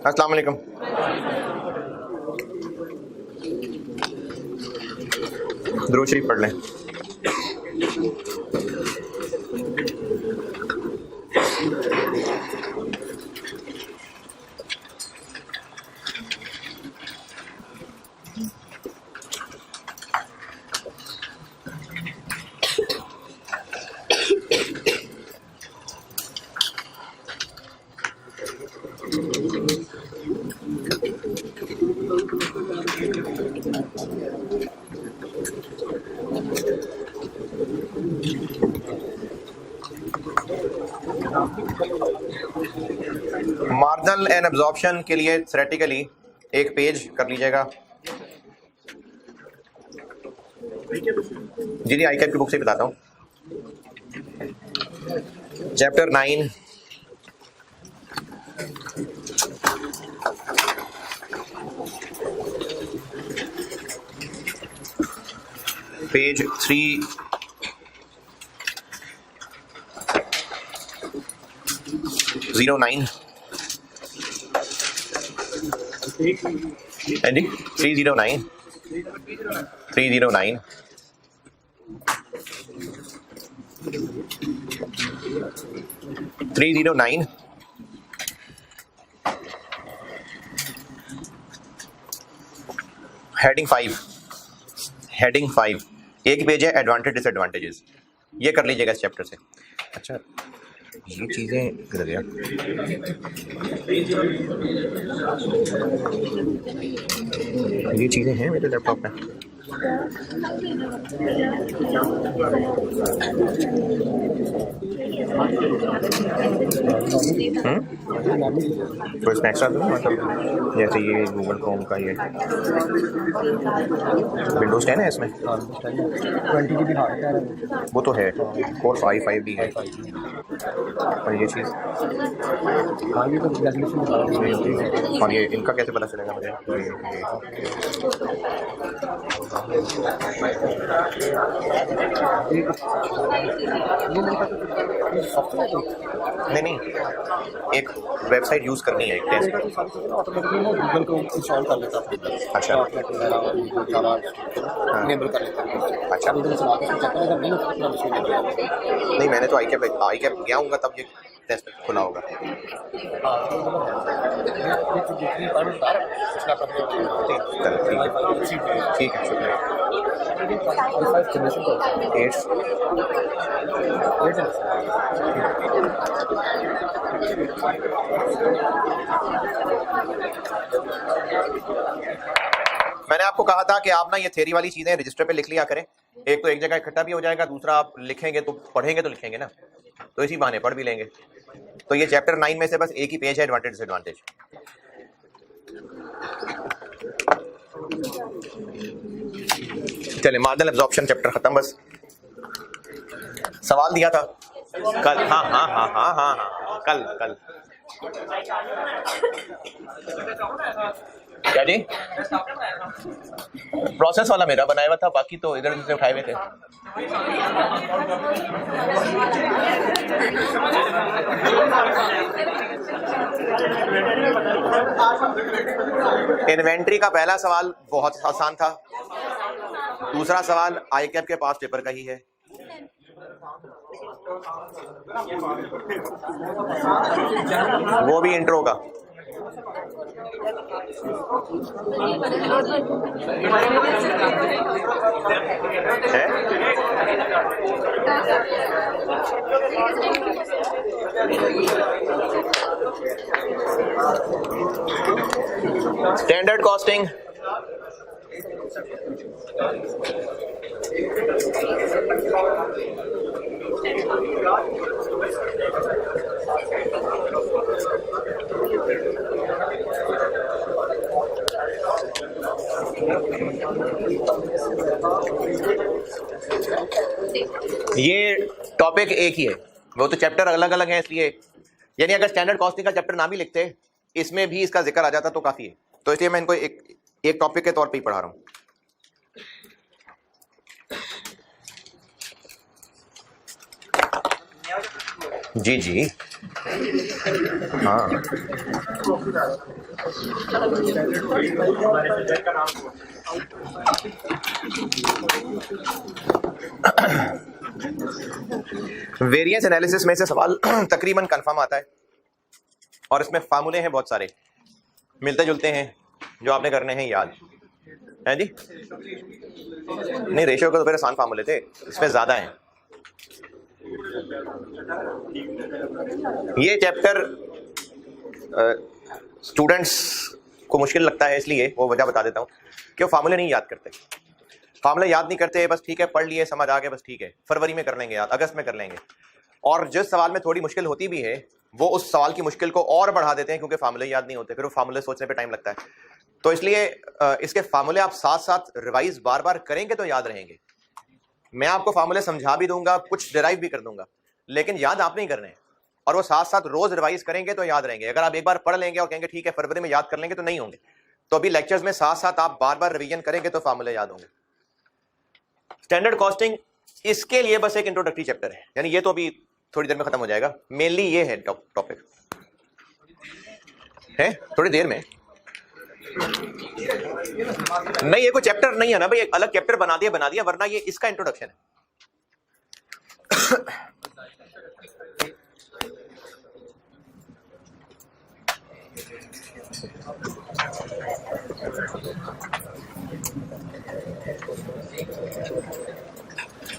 अस्सलाम वालेकुम। दुरूद शरीफ पढ़ लें। मार्जिनल एंड एब्जॉर्प्शन के लिए थ्योरेटिकली एक पेज कर लीजिएगा। जी आई कैप की बुक से बताता हूँ। चैप्टर 9 पेज 309 जी 309 हेडिंग 5 एक ही पेज है, एडवांटेज डिसएडवांटेजेस। ये कर लीजिएगा इस चैप्टर से। अच्छा ये चीज़ें किधर गया? ये चीज़ें हैं मेरे लैपटॉप में। तो इसमें एक्स्ट्रा मतलब जैसे ये गूगल क्रोम का ये विंडोज 10 है इसमें 20 GB हार्ड है वो तो है, कोर 5 भी है। और ये चीज़ हाँ ये तो रेजोल्यूशन और ये इनका कैसे पता चलेगा मुझे? नहीं एक वेबसाइट यूज़ करनी है, एक टेस्ट गूगल को इंस्टॉल कर लेता है। अच्छा इनेबल कर लेता है। अच्छा नहीं मैंने तो आई कैप गया हूँगा तब ये टेस्ट खुला होगा। ठीक है शुक्रिया। मैंने आपको कहा था कि आप ना ये थ्योरी वाली चीजें रजिस्टर पे लिख लिया करें। एक तो एक जगह इकट्ठा भी हो जाएगा, दूसरा आप लिखेंगे तो पढ़ेंगे तो लिखेंगे ना, तो इसी बहाने पढ़ भी लेंगे। तो ये चैप्टर 9 में से बस एक ही पेज है, एडवांटेज डिसएडवांटेज। चले मार्जिनल एब्जॉर्प्शन चैप्टर खत्म। बस सवाल दिया था कल। हाँ कल क्या जी? प्रोसेस वाला मेरा बनाया हुआ था, बाकी तो इधर से उठाए हुए थे। इन्वेंट्री का पहला सवाल बहुत आसान था, दूसरा सवाल आई कैप के पास पेपर का ही है। वो भी इंट्रो का। है स्टैंडर्ड कॉस्टिंग, ये टॉपिक एक ही है, वो तो चैप्टर अलग अलग हैं इसलिए, यानी अगर स्टैंडर्ड कॉस्टिंग का चैप्टर ना भी लिखते इसमें भी इसका जिक्र आ जाता तो काफी है। तो इसलिए मैं इनको एक टॉपिक के तौर पे ही पढ़ा रहा हूँ। जी जी हाँ वेरिएंस एनालिसिस में से सवाल तकरीबन कंफर्म आता है और इसमें फार्मूले हैं बहुत सारे मिलते जुलते हैं जो आपने करने हैं याद है जी। नहीं रेशियो के तो फिर आसान फार्मूले थे, इसमें ज्यादा हैं। ये चैप्टर स्टूडेंट्स को मुश्किल लगता है, इसलिए वो वजह बता देता हूँ कि वो फार्मूले नहीं याद करते। फार्मूले याद नहीं करते, बस ठीक है पढ़ लिए समझ आ गए, बस ठीक है फरवरी में कर लेंगे याद, अगस्त में कर लेंगे। और जिस सवाल में थोड़ी मुश्किल होती भी है वो उस सवाल की मुश्किल को और बढ़ा देते हैं क्योंकि फार्मूले याद नहीं होते, फिर वो फार्मूले सोचने पे टाइम लगता है। तो इसलिए इसके फार्मूले आप साथ साथ रिवाइज बार बार करेंगे तो याद रहेंगे। मैं आपको फार्मूले समझा भी दूंगा, कुछ डिराइव भी कर दूंगा, लेकिन याद आपने ही करने हैं और वो साथ साथ रोज रिवाइज करेंगे तो याद रहेंगे। अगर आप एक बार पढ़ लेंगे और कहेंगे ठीक है फरवरी में याद कर लेंगे तो नहीं होंगे। तो अभी लेक्चर्स में साथ साथ आप बार बार रिवीजन करेंगे तो फार्मूले याद होंगे। स्टैंडर्ड कॉस्टिंग इसके लिए बस एक इंट्रोडक्टरी चैप्टर है, यानी ये तो अभी थोड़ी देर में खत्म हो जाएगा। मेनली ये है टॉपिक है थोड़ी देर में। नहीं ये कोई चैप्टर नहीं है ना भाई, एक अलग चैप्टर बना दिया, वरना ये इसका इंट्रोडक्शन है।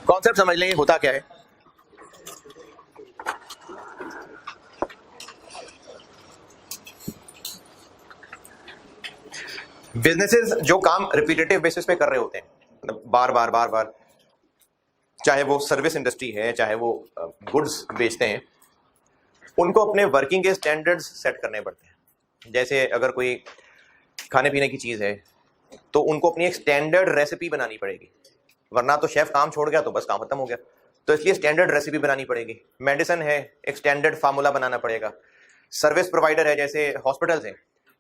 कॉन्सेप्ट समझ लेंगे होता क्या है। बिजनेसेस जो काम रिपीटेटिव बेसिस पे कर रहे होते हैं, मतलब बार बार, चाहे वो सर्विस इंडस्ट्री है चाहे वो गुड्स बेचते हैं, उनको अपने वर्किंग के स्टैंडर्ड्स सेट करने पड़ते हैं। जैसे अगर कोई खाने पीने की चीज़ है तो उनको अपनी एक स्टैंडर्ड रेसिपी बनानी पड़ेगी, वरना तो शेफ काम छोड़ गया तो बस काम खत्म हो गया। तो इसलिए स्टैंडर्ड रेसिपी बनानी पड़ेगी। मेडिसिन है, एक स्टैंडर्ड फार्मूला बनाना पड़ेगा। सर्विस प्रोवाइडर है जैसे हॉस्पिटल्स हैं,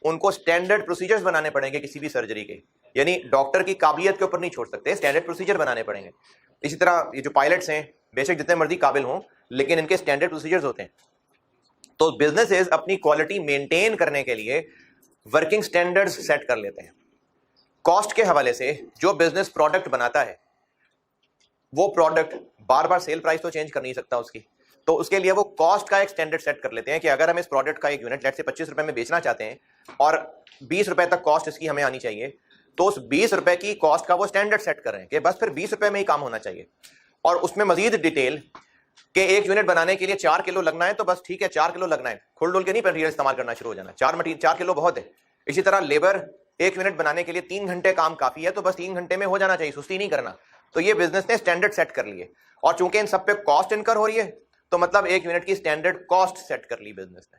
उनको स्टैंडर्ड प्रोसीजर्स बनाने पड़ेंगे किसी भी सर्जरी के, यानी डॉक्टर की काबिलियत के ऊपर नहीं छोड़ सकते, स्टैंडर्ड प्रोसीजर बनाने पड़ेंगे। इसी तरह ये जो पायलट्स हैं बेशक जितने मर्जी काबिल हों लेकिन इनके स्टैंडर्ड प्रोसीजर्स होते हैं। तो बिजनेसेस अपनी क्वालिटी मेंटेन करने के लिए वर्किंग स्टैंडर्ड्स सेट कर लेते हैं। कॉस्ट के हवाले से जो बिजनेस प्रोडक्ट बनाता है वो प्रोडक्ट बार बार सेल प्राइस तो चेंज कर नहीं सकता उसकी, तो उसके लिए वो कॉस्ट का एक स्टैंडर्ड सेट कर लेते हैं कि अगर हम इस प्रोडक्ट का एक यूनिट लेट से 25 रुपए में बेचना चाहते हैं और 20 रुपए तक कॉस्ट इसकी हमें आनी चाहिए, तो उस 20 रुपए की कॉस्ट का वो स्टैंडर्ड सेट कर रहे हैं कि बस फिर 20 रुपए में ही काम होना चाहिए। और उसमें मजीद डिटेल कि एक यूनिट बनाने के लिए 4 किलो लगना है तो बस ठीक है 4 किलो लगना है, खुल डुल के नहीं मटेरियल इस्तेमाल करना शुरू हो जाना। 4 किलो बहुत है। इसी तरह लेबर एक यूनिट बनाने के लिए 3 घंटे काम काफी है तो बस 3 घंटे में हो जाना चाहिए, सुस्ती नहीं करना। तो ये बिजनेस ने स्टैंडर्ड सेट कर लिए और चूंकि इन सब पे कॉस्ट इनकर हो रही है तो मतलब एक यूनिट की स्टैंडर्ड कॉस्ट सेट कर ली बिजनेस ने,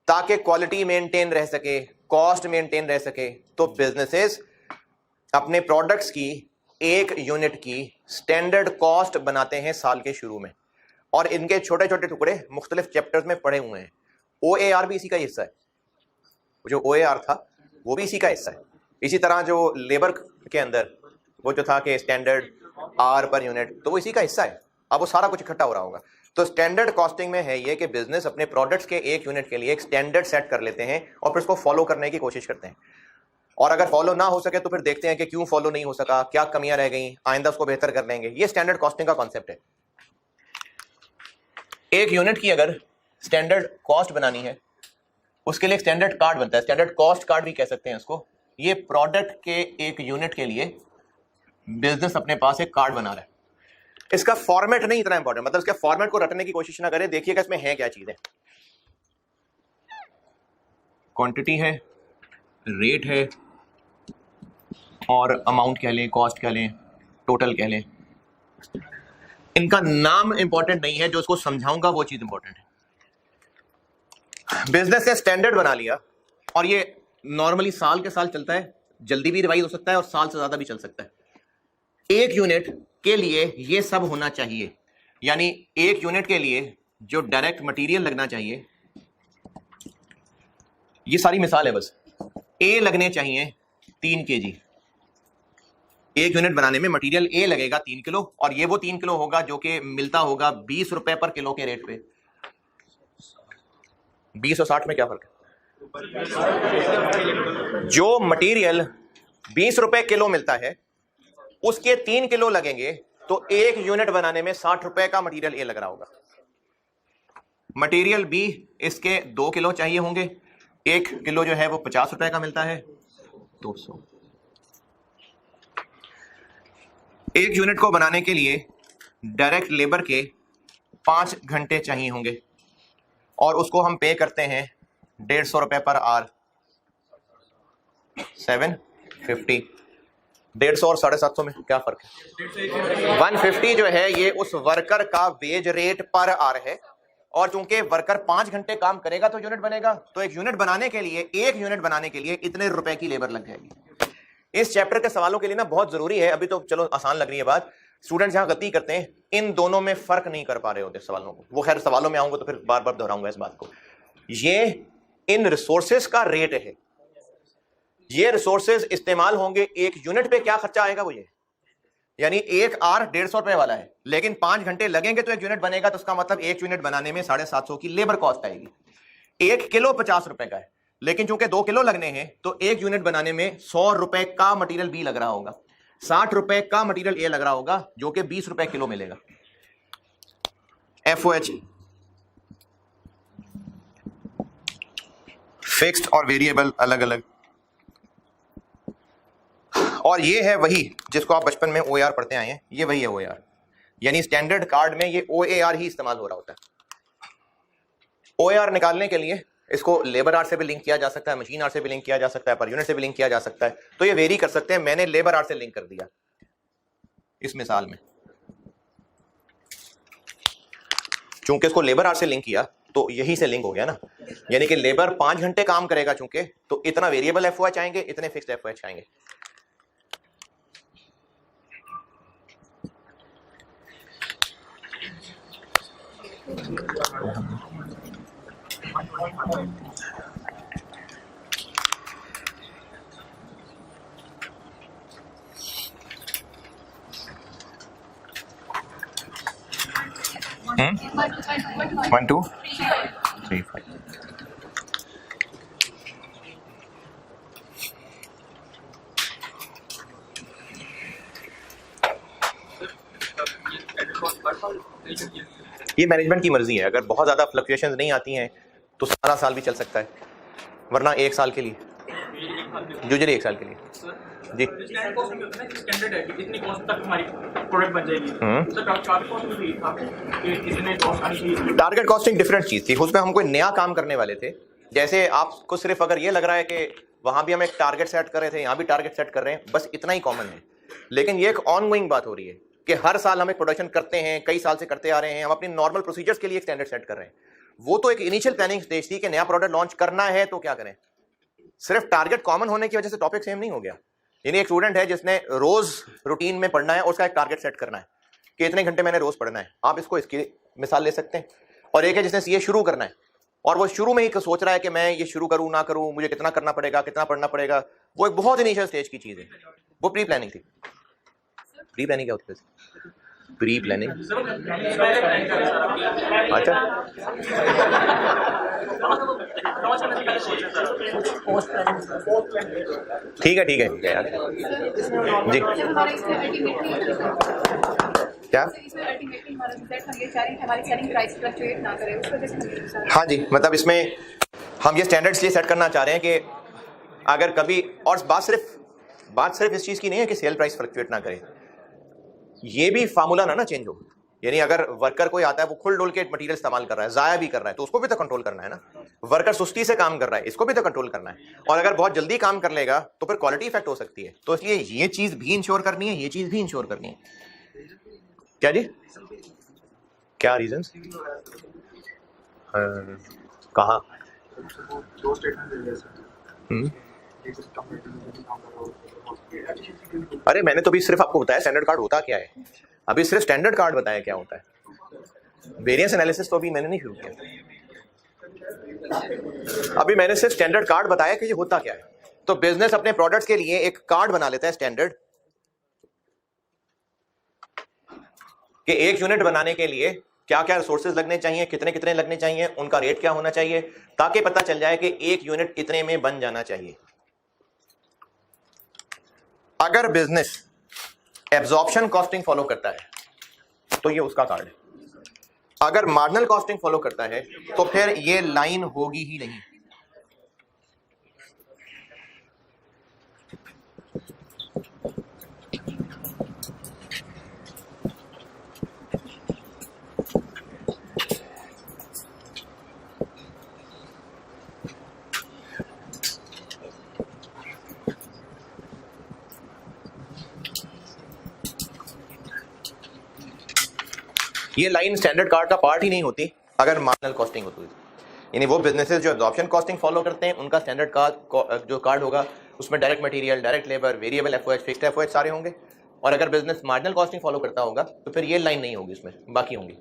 ताकि क्वालिटी मेंटेन रह सके, कॉस्ट मेंटेन रह सके। तो बिजनेसेस अपने प्रोडक्ट्स की एक यूनिट की स्टैंडर्ड कॉस्ट बनाते हैं साल के शुरू में, और इनके छोटे छोटे टुकड़े मुख्तलिफ चैप्टर्स में पड़े हुए हैं। OAR भी इसी का हिस्सा है, जो OAR था वो भी इसी का हिस्सा है। इसी तरह जो लेबर के अंदर वो जो था कि स्टैंडर्ड R पर यूनिट, तो वो इसी का हिस्सा है। अब वो सारा कुछ इकट्ठा हो रहा होगा। तो स्टैंडर्ड कॉस्टिंग में है ये कि बिजनेस अपने प्रोडक्ट्स के एक यूनिट के लिए एक स्टैंडर्ड सेट कर लेते हैं और फिर उसको फॉलो करने की कोशिश करते हैं। और अगर फॉलो ना हो सके तो फिर देखते हैं कि क्यों फॉलो नहीं हो सका, क्या कमियां रह गई, आइंदा उसको बेहतर कर लेंगे। ये स्टैंडर्ड कॉस्टिंग का कॉन्सेप्ट है। एक यूनिट की अगर स्टैंडर्ड कॉस्ट बनानी है उसके लिए एक स्टैंडर्ड कार्ड बनता है, स्टैंडर्ड कॉस्ट कार्ड भी कह सकते हैं उसको। ये प्रोडक्ट के एक यूनिट के लिए बिजनेस अपने पास एक कार्ड बना रहा है। इसका फॉर्मेट नहीं इतना इंपॉर्टेंट, मतलब इसके फॉर्मेट को रटने की कोशिश ना करें, देखिएगा इसमें है क्या चीज है। क्वांटिटी है, रेट है और अमाउंट कह लें, कॉस्ट कह लें, टोटल कह लें। इनका नाम इंपॉर्टेंट नहीं है, जो उसको समझाऊंगा वो चीज इंपॉर्टेंट है। बिजनेस ने स्टैंडर्ड बना लिया और ये नॉर्मली साल के साल चलता है, जल्दी भी रिवाइज हो सकता है और साल से ज्यादा भी चल सकता है। एक यूनिट के लिए ये सब होना चाहिए, यानी एक यूनिट के लिए जो डायरेक्ट मटेरियल लगना चाहिए, ये सारी मिसाल है बस। ए लगने चाहिए 3 kg, एक यूनिट बनाने में मटेरियल ए लगेगा 3 किलो, और ये वो 3 किलो होगा जो कि मिलता होगा 20 रुपए पर किलो के रेट पे। 20 और 60 में क्या फर्क है? जो मटेरियल 20 रुपए किलो मिलता है उसके 3 किलो लगेंगे तो 1 यूनिट बनाने में 60 रुपए का मटेरियल ए लग रहा होगा। मटेरियल बी इसके 2 किलो चाहिए होंगे, 1 किलो जो है वो 50 रुपए का मिलता है, 200। 1 यूनिट को बनाने के लिए डायरेक्ट लेबर के 5 घंटे चाहिए होंगे और उसको हम पे करते हैं 150 रुपए पर आवर, 750। 150 और 750 में क्या फर्क है? 150 जो है ये उस वर्कर का वेज रेट पर आवर है और चूंकि वर्कर 5 घंटे काम करेगा तो यूनिट बनेगा, तो 1 यूनिट बनाने के लिए, 1 यूनिट बनाने के लिए इतने रुपए की लेबर लग जाएगी। इस चैप्टर के सवालों के लिए ना बहुत जरूरी है, अभी तो चलो आसान लग रही है बात, स्टूडेंट जहां गलती करते हैं इन दोनों में फर्क नहीं कर पा रहे होते सवालों को। वो खैर सवालों में आऊंगा तो फिर बार बार दोहराऊंगा इस बात को। ये इन रिसोर्सेज का रेट है, ये रिसोर्सेज इस्तेमाल होंगे, 1 यूनिट पे क्या खर्चा आएगा वो ये, यानी 1 आवर 150 रुपए वाला है लेकिन 5 घंटे लगेंगे तो 1 यूनिट बनेगा, तो उसका मतलब 1 यूनिट बनाने में 750 की लेबर कॉस्ट आएगी। 1 किलो 50 रुपए का है लेकिन चूंकि 2 किलो लगने हैं तो 1 यूनिट बनाने में 100 रुपए का मटेरियल बी लग रहा होगा, 60 रुपए का मटेरियल ए लग रहा होगा जो कि 20 रुपए किलो मिलेगा। FOH फिक्स्ड और वेरिएबल अलग अलग, और ये है वही जिसको आप बचपन में OAR पढ़ते आए हैं, ये वही है OAR, यानी स्टैंडर्ड कार्ड में ये OAR ही इस्तेमाल हो रहा होता है। OAR निकालने के लिए इसको लेबर आवर से भी लिंक किया जा सकता है, मशीन आवर से भी लिंक किया जा सकता है, पर यूनिट से भी लिंक किया जा सकता है, तो ये वेरी कर सकते हैं। मैंने लेबर आवर से लिंक कर दिया इस मिसाल में, चूंकि इसको लेबर आवर से लिंक किया तो यही से लिंक हो गया ना, यानी कि लेबर 5 घंटे काम करेगा चूंकि, तो इतना वेरिएबल FOH आएंगे, इतने फिक्स्ड FOH आएंगे। One, two, three, 5. ये मैनेजमेंट की मर्जी है, अगर बहुत ज्यादा फ्लक्चुएशंस नहीं आती हैं तो सारा साल भी चल सकता है, वरना 1 साल के लिए, यूजुअली 1 साल के लिए जी। स्टैंडर्ड है कि कितनी कॉस्ट तक हमारी प्रोडक्ट बन जाएगी, तो टारगेट कॉस्ट भी था कि कितने कॉस्ट आनी चाहिए। टारगेट कॉस्टिंग डिफरेंट चीज थी, उसमें हम कोई नया काम करने वाले थे। जैसे आपको सिर्फ अगर ये लग रहा है कि वहां भी हम एक टारगेट सेट कर रहे थे, यहाँ भी टारगेट सेट कर रहे हैं, बस इतना ही कॉमन है, लेकिन ये एक ऑनगोइंग बात हो रही है कि हर साल हम एक प्रोडक्शन करते हैं, कई साल से करते आ रहे हैं, हम अपनी नॉर्मल प्रोसीजर्स के लिए एक स्टैंडर्ड सेट कर रहे हैं। वो तो एक इनिशियल प्लानिंग स्टेज थी कि नया प्रोडक्ट लॉन्च करना है तो क्या करें, सिर्फ टारगेट कॉमन होने की वजह से टॉपिक सेम नहीं हो गया। यानी एक स्टूडेंट है जिसने रोज रूटीन में पढ़ना है और उसका एक टारगेट सेट करना है कि इतने घंटे मैंने रोज पढ़ना है, आप इसको इसकी मिसाल ले सकते हैं। और एक है जिसने सीए शुरू करना है और वो शुरू में ही सोच रहा है कि मैं ये शुरू करूं ना करूं, मुझे कितना करना पड़ेगा, कितना पढ़ना पड़ेगा, वो एक बहुत इनिशियल स्टेज की चीज है, वो प्री प्लानिंग थी। प्री प्लानिंग क्या होती है? प्री प्लानिंग, अच्छा ठीक है यार जी। क्या? हाँ जी, मतलब इसमें हम ये स्टैंडर्ड्स लिए सेट करना चाह रहे हैं कि अगर कभी, और बात सिर्फ इस चीज की नहीं है कि सेल प्राइस फ्लक्चुएट ना करे, ये भी फार्मूला ना चेंज हो। यानी अगर वर्कर कोई आता है वो खुल डोल के मटेरियल इस्तेमाल कर रहा है, जाया भी कर रहा है, तो उसको भी तो कंट्रोल करना है ना। वर्कर सुस्ती से काम कर रहा है, इसको भी तो कंट्रोल करना है। और अगर बहुत जल्दी काम कर लेगा तो फिर क्वालिटी इफेक्ट हो सकती है, तो इसलिए ये चीज भी इंश्योर करनी है, ये चीज भी इंश्योर करनी है। क्या जी, क्या रीजंस? कहाँ? अरे मैंने तो अभी सिर्फ आपको बताया स्टैंडर्ड कार्ड होता क्या है, अभी सिर्फ स्टैंडर्ड कार्ड बताया क्या होता है। वेरिएंस एनालिसिस तो अभी मैंने नहीं शुरू किया, अभी मैंने सिर्फ स्टैंडर्ड कार्ड बताया कि ये होता क्या है। तो बिजनेस अपने प्रोडक्ट्स के लिए एक कार्ड बना लेता है स्टैंडर्ड, कि 1 यूनिट बनाने के लिए क्या क्या रिसोर्सेज लगने चाहिए, कितने कितने लगने चाहिए, उनका रेट क्या होना चाहिए, ताकि पता चल जाए कि एक यूनिट इतने में बन जाना चाहिए। अगर बिजनेस एब्जॉर्प्शन कॉस्टिंग फॉलो करता है तो ये उसका कार्ड है। अगर मार्जिनल कॉस्टिंग फॉलो करता है तो फिर ये लाइन होगी ही नहीं। ये लाइन स्टैंडर्ड कार्ड का पार्ट ही नहीं होती अगर मार्जिनल कॉस्टिंग होती है। यानी वो बिजनेसेस जो एब्जॉर्प्शन कॉस्टिंग फॉलो करते हैं उनका स्टैंडर्ड कार्ड जो कार्ड होगा उसमें direct material, direct labour, variable FOH, fixed FOH सारे होंगे। और अगर बिजनेस मार्जिनल कॉस्टिंग फॉलो करता होगा तो फिर ये लाइन नहीं होगी, उसमें बाकी होंगी।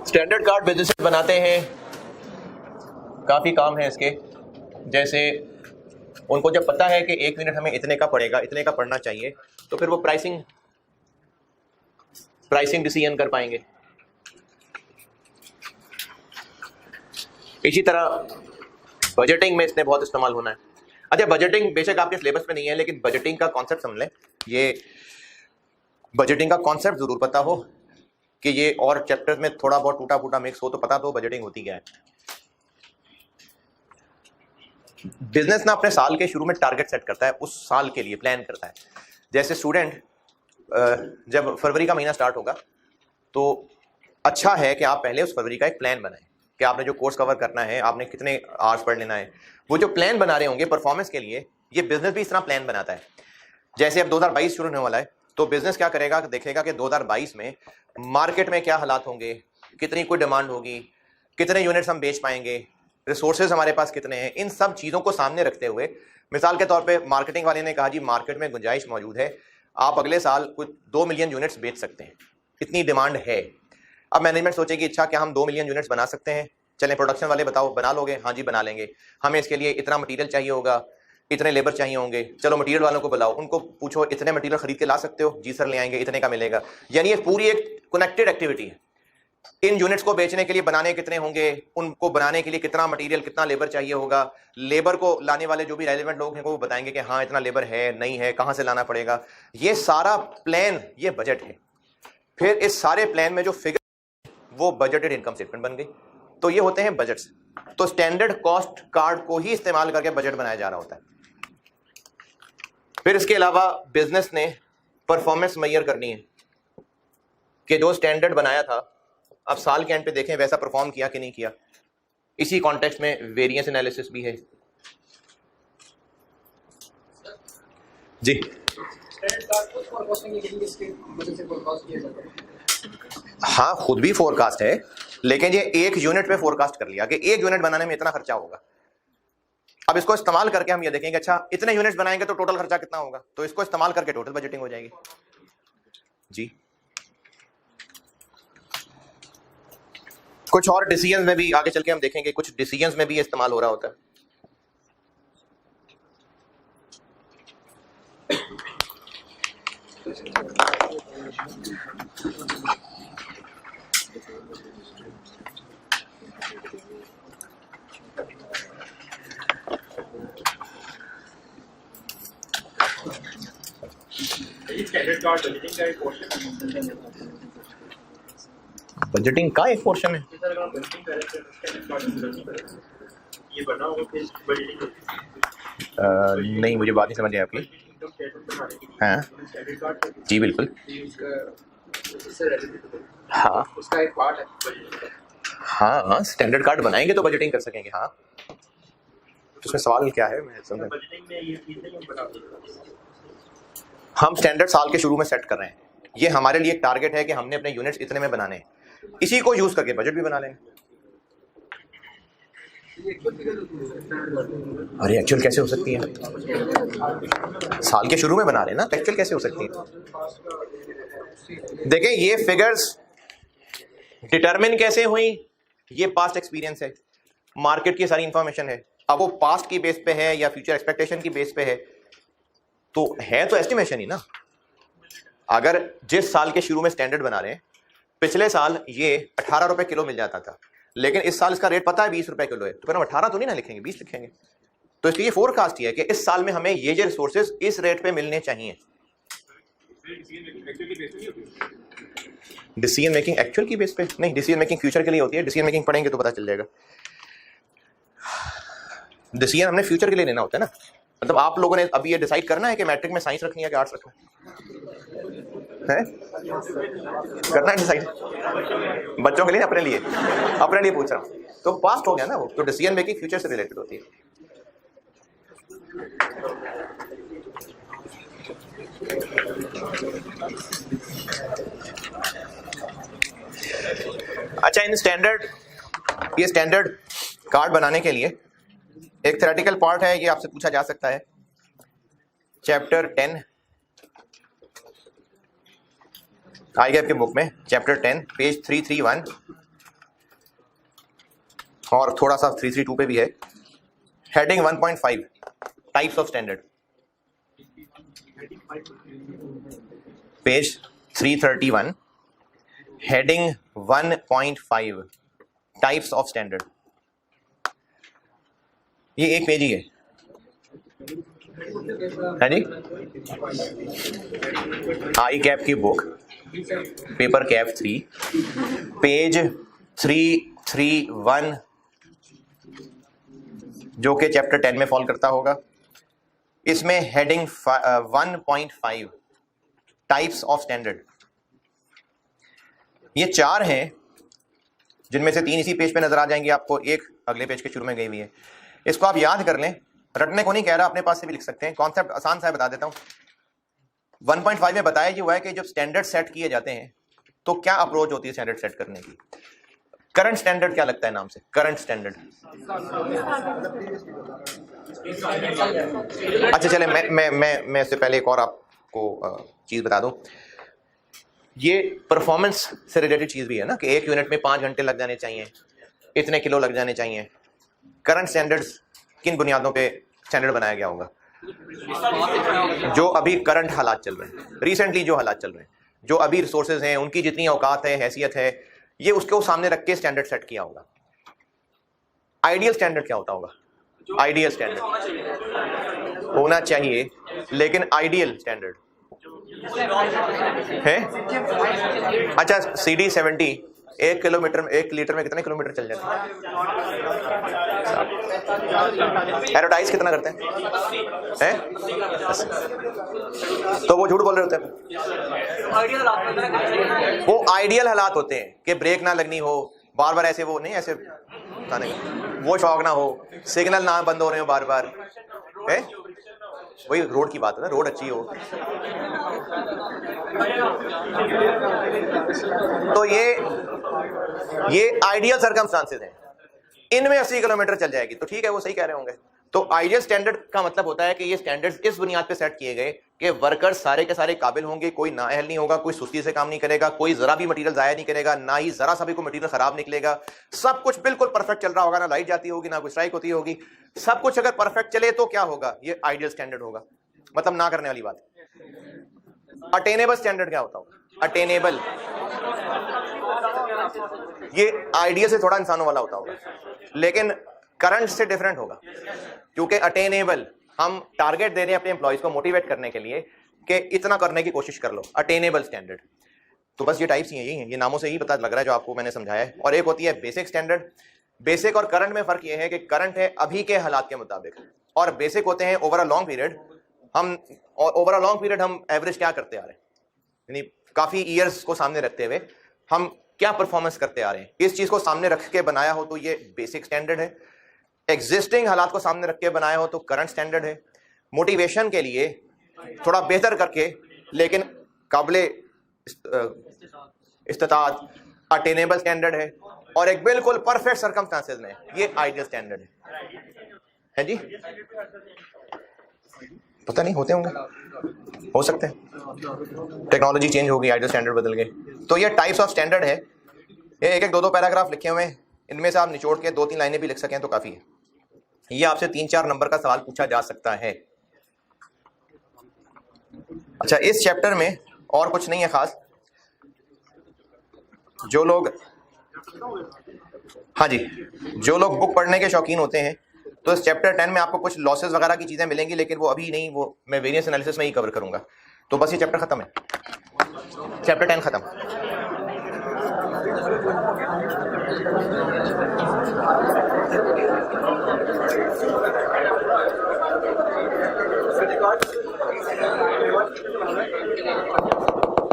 स्टैंडर्ड कार्ड बिजनेस बनाते हैं, काफी काम है इसके। जैसे उनको जब पता है कि एक यूनिट हमें इतने का पड़ेगा, इतने का पड़ना चाहिए, तो फिर वो प्राइसिंग डिसीजन कर पाएंगे। इसी तरह बजटिंग में इसने बहुत इस्तेमाल होना है। अच्छा, बजटिंग बेशक आपके सिलेबस में नहीं है, लेकिन बजटिंग का कॉन्सेप्ट समझ लें। ये बजटिंग का कॉन्सेप्ट जरूर पता हो कि ये और चैप्टर्स में थोड़ा बहुत टूटा फूटा मिक्स हो तो पता तो बजटिंग होती क्या है। बिजनेस ना अपने साल के शुरू में टारगेट सेट करता है, उस साल के लिए प्लान करता है। जैसे स्टूडेंट जब फरवरी का महीना स्टार्ट होगा तो अच्छा है कि आप पहले उस फरवरी का एक प्लान बनाएं कि आपने जो कोर्स कवर करना है, आपने कितने आवर्स पढ़ लेना है। वो जो प्लान बना रहे होंगे परफॉर्मेंस के लिए, ये बिजनेस भी इस तरह प्लान बनाता है। जैसे अब 2022 शुरू होने वाला है तो बिजनेस क्या करेगा, देखेगा कि 2022 में मार्केट में क्या हालात होंगे, कितनी कोई डिमांड होगी, कितने यूनिट्स हम बेच पाएंगे, रिसोर्सेज हमारे पास कितने हैं। इन सब चीज़ों को सामने रखते हुए मिसाल के तौर पे मार्केटिंग वाले ने कहा जी मार्केट में गुंजाइश मौजूद है, आप अगले साल कुछ 2 मिलियन यूनिट्स बेच सकते हैं, इतनी डिमांड है। अब मैनेजमेंट सोचेगी अच्छा क्या हम 2 मिलियन यूनिट्स बना सकते हैं, चलें प्रोडक्शन वाले बताओ बना लोगे, हाँ जी बना लेंगे। हमें इसके लिए इतना मटीरियल चाहिए होगा, इतने लेबर चाहिए होंगे, चलो मटीरियल वालों को बुलाओ, उनको पूछो इतने मटीरियल खरीद के ला सकते हो, जी सर ले आएंगे, इतने का मिलेगा। यानी ये पूरी एक कनेक्टेड एक्टिविटी है। इन यूनिट्स को बेचने के लिए बनाने कितने होंगे, उनको बनाने के लिए कितना मटेरियल, कितना लेबर चाहिए होगा, लेबर को लाने वाले जो भी रेलेवेंट लोग हैं वो बताएंगे कि हाँ इतना लेबर है नहीं है, कहाँ से लाना पड़ेगा। ये सारा प्लान, ये बजट है। फिर इस सारे प्लान में जो फिगर वो बजटेड इनकम स्टेटमेंट बन गई। तो ये होते हैं बजट्स। तो स्टैंडर्ड कॉस्ट कार्ड को ही इस्तेमाल करके बजट बनाया जा रहा होता है। फिर इसके अलावा बिजनेस ने परफॉर्मेंस मेजर करनी है कि जो स्टैंडर्ड बनाया था अब साल के एंड पे देखें वैसा परफॉर्म किया कि नहीं किया। इसी कॉन्टेक्स्ट में वेरिएंस एनालिसिस भी है जी। हाँ खुद भी फोरकास्ट है, लेकिन ये एक यूनिट पे फोरकास्ट कर लिया कि एक यूनिट बनाने में इतना खर्चा होगा। अब इसको इस्तेमाल करके हम ये देखेंगे अच्छा इतने यूनिट्स बनाएंगे तो टोटल खर्चा कितना होगा, तो इसको इस्तेमाल करके टोटल बजटिंग हो जाएगी जी। कुछ और डिसीजंस में भी आगे चल के हम देखेंगे, कुछ डिसीजंस में भी इस्तेमाल हो रहा होता है। स्टैंडर्ड चार्ट बजटिंग का एक पोर्शन बजटिंग का एक पोर्शन है। ये बना होगा फिर बजटिंग नहीं, मुझे बात नहीं समझ आई आपकी। हाँ जी बिल्कुल, हाँ उसका एक पार्ट है। हाँ हाँ, स्टैंडर्ड कार्ड बनाएंगे तो बजटिंग कर सकेंगे। हाँ, तो उसमें सवाल क्या है, मैं समझा। बजटिंग में ये चीजें हम बनाते हैं। हम स्टैंडर्ड साल के शुरू में सेट कर रहे हैं, ये हमारे लिए एक टारगेट है कि हमने अपने यूनिट्स इतने में बनाने हैं, इसी को यूज करके बजट भी बना लेंगे। अरे एक्चुअल कैसे हो सकती है, साल के शुरू में बना रहे हैं ना, एक्चुअल कैसे हो सकती है। देखें ये फिगर्स डिटरमिन कैसे हुई, ये पास्ट एक्सपीरियंस है, मार्केट की सारी इंफॉर्मेशन है। अब वो पास्ट की बेस पे है या फ्यूचर एक्सपेक्टेशन की बेस पे है, तो है तो एस्टिमेशन ही ना। अगर जिस साल के शुरू में स्टैंडर्ड बना रहे हैं, पिछले साल ये 18 रुपए किलो मिल जाता था, लेकिन इस साल इसका रेट पता है 20 रुपए किलो है, तो फिर हम 18 तो नहीं ना लिखेंगे, 20 लिखेंगे। तो इसलिए ये फोरकास्ट ही है कि इस साल में हमें ये रिसोर्सेज इस रेट पे मिलने चाहिए। डिसीजन मेकिंग एक्चुअल की बेस पे नहीं, डिसीजन मेकिंग फ्यूचर के लिए होती है। डिसीजन मेकिंग पढ़ेंगे तो पता चल जाएगा। डिसीजन हमने फ्यूचर के लिए लेना होता है ना। मतलब आप लोगों ने अभी ये डिसाइड करना है कि मैट्रिक में साइंस रखनी है कि आर्ट्स रखना है, करना है डिसाइड बच्चों के लिए, अपने लिए पूछ रहा हूँ। तो पास्ट हो गया ना वो, तो डिसीजन मेकिंग फ्यूचर से रिलेटेड होती है। अच्छा, इन ये स्टैंडर्ड कार्ड बनाने के लिए एक थ्योरेटिकल पार्ट है, ये आपसे पूछा जा सकता है। चैप्टर 10 आएगा आपके बुक में, चैप्टर 10 पेज 331 और थोड़ा सा 332 पे भी है। Heading 1.5 types of standard, page 331 heading 1.5 types of standard. ये एक पेज ही है जी। हाँ, ई कैप की बुक, पेपर कैप 3, पेज 331, जो कि चैप्टर 10 में फॉल करता होगा। इसमें हेडिंग 1.5 टाइप्स ऑफ स्टैंडर्ड, ये 4 हैं, जिनमें से 3 इसी पेज पे नजर आ जाएंगे आपको, एक अगले पेज के शुरू में गई हुई है। इसको आप याद कर लें, रटने को नहीं कह रहा, अपने पास से भी लिख सकते हैं। कॉन्सेप्ट आसान सा है, बता देता हूं। 1.5 में बताया ये हुआ है कि जब स्टैंडर्ड सेट किए जाते हैं तो क्या अप्रोच होती है स्टैंडर्ड सेट करने की। करंट स्टैंडर्ड क्या लगता है नाम से, करंट स्टैंडर्ड। अच्छा चले, मैं इससे पहले एक और आपको चीज बता दूं। ये परफॉर्मेंस से रिलेटेड चीज भी है ना, कि एक यूनिट में 5 घंटे लग जाने चाहिए, इतने किलो लग जाने चाहिए। करंट स्टैंडर्ड्स किन बुनियादों पे स्टैंडर्ड बनाया गया होगा? जो अभी करंट हालात चल रहे हैं, रिसेंटली जो हालात चल रहे हैं, जो अभी रिसोर्सेज हैं, उनकी जितनी औकात है, हैसियत है, ये उसको सामने रख के स्टैंडर्ड सेट किया होगा। आइडियल स्टैंडर्ड क्या होता होगा? आइडियल स्टैंडर्ड होना चाहिए, लेकिन आइडियल स्टैंडर्ड है। अच्छा, CD 70 1 किलोमीटर में, 1 लीटर में कितने किलोमीटर चल जाते हैं? एडवर्टाइज कितना करते हैं? तो वो झूठ बोल रहे होते हैं। वो आइडियल हालात होते हैं कि ब्रेक ना लगनी हो, बार बार ऐसे वो नहीं, ऐसे वो शौक ना हो, सिग्नल ना बंद हो रहे हो बार बार, है वही रोड की बात है ना, रोड अच्छी हो। तो ये आइडियल सर्कमस्टांसेस हैं, इनमें 80 किलोमीटर चल जाएगी तो ठीक है, वो सही कह रहे होंगे। तो आइडियल स्टैंडर्ड का मतलब होता है कि ये स्टैंडर्ड्स इस बुनियाद पे सेट किए गए कि वर्कर्स सारे के सारे काबिल होंगे, कोई नाअहल नहीं होगा, कोई सुस्ती से काम नहीं करेगा, कोई जरा भी मटेरियल जाया नहीं करेगा, ना ही जरा सा भी कोई मटेरियल खराब निकलेगा, सब कुछ बिल्कुल परफेक्ट चल रहा होगा, ना लाइट जाती होगी, ना कोई स्ट्राइक होती होगी, सब कुछ अगर परफेक्ट चले तो क्या होगा? ये आइडियल स्टैंडर्ड होगा। मतलब ना करने वाली बात। अटेनेबल स्टैंडर्ड क्या होता होगा? अटेनेबल, ये आइडिया से थोड़ा इंसानों वाला होता होगा, लेकिन करंट से डिफरेंट होगा, क्योंकि अटेनेबल हम टारगेट दे रहे हैं अपने एम्प्लॉइज को मोटिवेट करने के लिए कि इतना करने की कोशिश कर लो। अटेनेबल स्टैंडर्ड, तो बस ये टाइप्स ही हैं, यही हैं, ये नामों से ही पता लग रहा है जो आपको मैंने समझाया है। और एक होती है बेसिक स्टैंडर्ड। बेसिक और करंट में फर्क ये है कि करंट है अभी के हालात के मुताबिक, और बेसिक होते हैं ओवर अ लॉन्ग पीरियड। हम ओवर अ लॉन्ग पीरियड हम एवरेज क्या करते आ रहे हैं, यानी काफी ईयर्स को सामने रखते हुए हम क्या परफॉर्मेंस करते आ रहे हैं, इस चीज को सामने रख के बनाया हो तो ये बेसिक स्टैंडर्ड है। एग्जिस्टिंग हालात को सामने रख के बनाया हो तो करंट स्टैंडर्ड है। मोटिवेशन के लिए थोड़ा बेहतर करके लेकिन काबिले इस्तेताअत अटेनेबल स्टैंडर्ड है। और एक बिल्कुल परफेक्ट सर्कमस्टांसेस में ये आइडियल स्टैंडर्ड है जी। पता नहीं, होते होंगे, हो सकते हैं, टेक्नोलॉजी चेंज हो गई, आइडियल स्टैंडर्ड बदल गए। तो ये टाइप्स ऑफ स्टैंडर्ड है, ये एक एक दो दो पैराग्राफ लिखे हुए हैं, इनमें से आप निचोड़ के 2-3 लाइनें भी लिख सकें तो काफी है। ये आपसे 3-4 नंबर का सवाल पूछा जा सकता है। अच्छा, इस चैप्टर में और कुछ नहीं है खास। जो लोग, हाँ जी, जो लोग बुक पढ़ने के शौकीन होते हैं तो इस चैप्टर 10 में आपको कुछ लॉसेस वगैरह की चीजें मिलेंगी, लेकिन वो अभी नहीं, वो मैं वेरिएंस एनालिसिस में ही कवर करूंगा। तो बस ये चैप्टर खत्म है, चैप्टर 10 खत्म।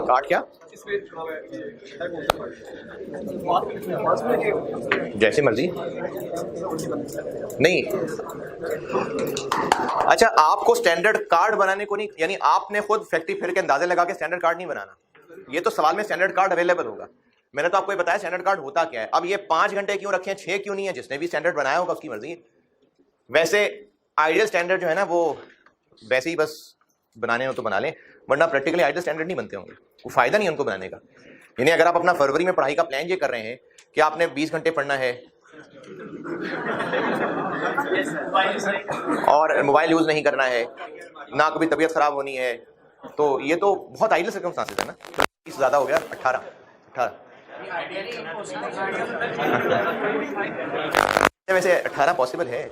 कार्ड क्या? जैसे मर्जी नहीं। अच्छा, आपको स्टैंडर्ड कार्ड बनाने को नहीं, यानी आपने खुद फैक्ट्री फिर के अंदाजे लगा के स्टैंडर्ड कार्ड नहीं बनाना। ये तो सवाल में स्टैंडर्ड कार्ड अवेलेबल होगा। मैंने तो आपको ये बताया स्टैंडर्ड कार्ड होता क्या है। अब ये 5 घंटे क्यों रखे हैं, 6 क्यों नहीं है, जिसने भी स्टैंडर्ड बनाया होगा उसकी मर्जी। वैसे आइडियल स्टैंडर्ड जो है ना, वो वैसे ही बस बनाने हो तो बना लें, वरना प्रैक्टिकली आइडियल स्टैंडर्ड नहीं बनते होंगे, कोई फायदा नहीं उनको बनाने का। यानी अगर आप अपना फरवरी में पढ़ाई का प्लान ये कर रहे हैं कि आपने 20 घंटे पढ़ना है और मोबाइल यूज नहीं करना है, ना कभी तबीयत खराब होनी है, तो ये तो बहुत आइडियल सर्कमस्टांसेस है ना। 20 ज्यादा हो गया, 18। वैसे 18 पॉसिबल है।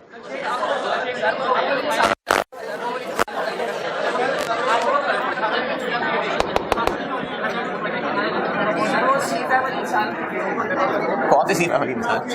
कौन सी सीमा वाली इंसान?